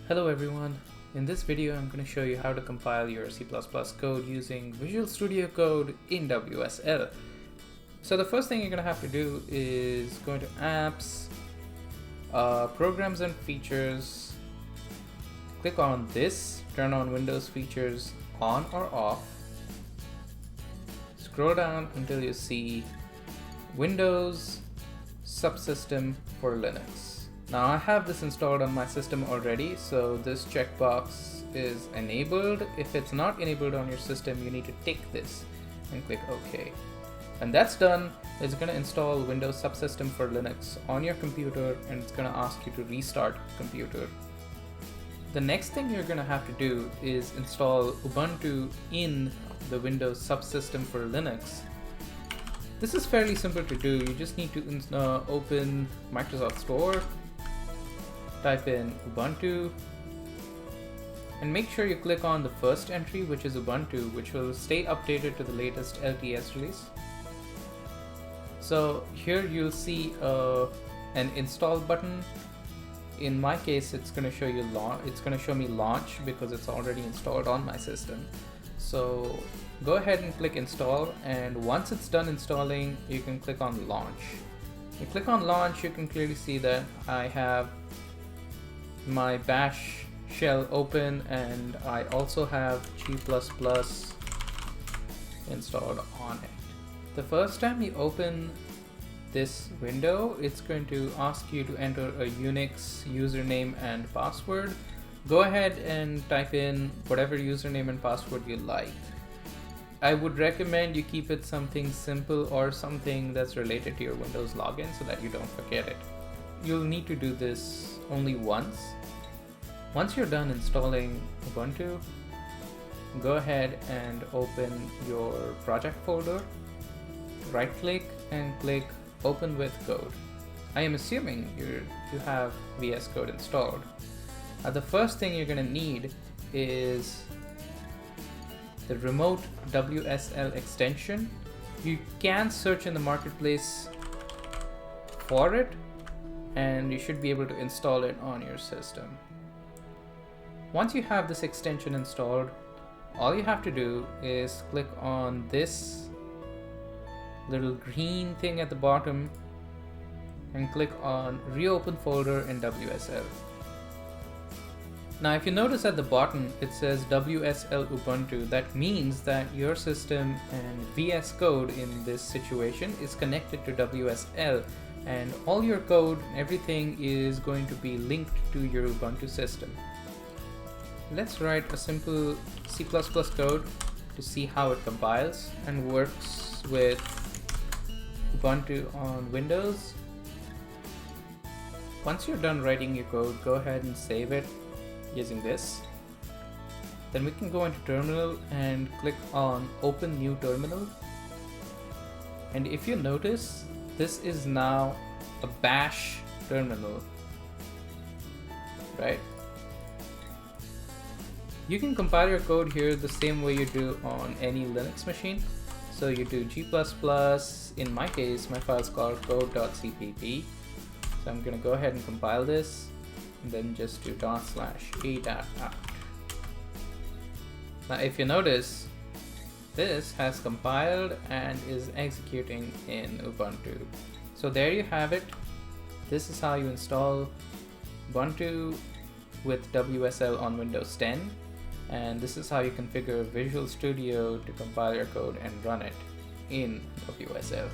Hello everyone. In this video I'm going to show you how to compile your C++ code using Visual Studio Code in WSL. So the first thing you're going to have to do is go into Apps, Programs and Features, click on this, turn on Windows features on or off, scroll down until you see Windows Subsystem for Linux. Now I have this installed on my system already, so this checkbox is enabled. If it's not enabled on your system, you need to tick this and click OK. When that's done, it's going to install Windows Subsystem for Linux on your computer, and it's going to ask you to restart computer. The next thing you're going to have to do is install Ubuntu in the Windows Subsystem for Linux. This is fairly simple to do. You just need to open Microsoft Store, type in Ubuntu, and make sure you click on the first entry, which is Ubuntu, which will stay updated to the latest LTS release. So here you'll see an install button. In my case, it's going to show you it's going to show me launch because it's already installed on my system. So go ahead and click install, and once it's done installing, you can click on launch. You click on launch, you can clearly see that I have my bash shell open, and I also have G++ installed on it. The first time you open this window, it's going to ask you to enter a Unix username and password. Go ahead and type in whatever username and password you like. I would recommend you keep it something simple or something that's related to your Windows login so that you don't forget it. You'll need to do this only once. Once you're done installing Ubuntu, go ahead and open your project folder, right click and click Open with Code. I am assuming you have VS Code installed. The first thing you're going to need is the remote WSL extension. You can search in the marketplace for it, and you should be able to install it on your system. Once you have this extension installed, all you have to do is click on this little green thing at the bottom and click on Reopen Folder in WSL. Now if you notice at the bottom it says WSL Ubuntu, that means that your system and VS Code in this situation is connected to WSL, and all your code and everything is going to be linked to your Ubuntu system. Let's write a simple C++ code to see how it compiles and works with Ubuntu on Windows. Once you're done writing your code, go ahead and save it using this. Then we can go into Terminal and click on Open New Terminal. And if you notice, this is now a bash terminal, right? You can compile your code here the same way you do on any Linux machine. So you do G++, in my case, my file is called code.cpp. So I'm going to go ahead and compile this, and then just do /a.out. Now if you notice, this has compiled and is executing in Ubuntu. So there you have it. This is how you install Ubuntu with WSL on Windows 10. And this is how you configure Visual Studio to compile your code and run it in WSL.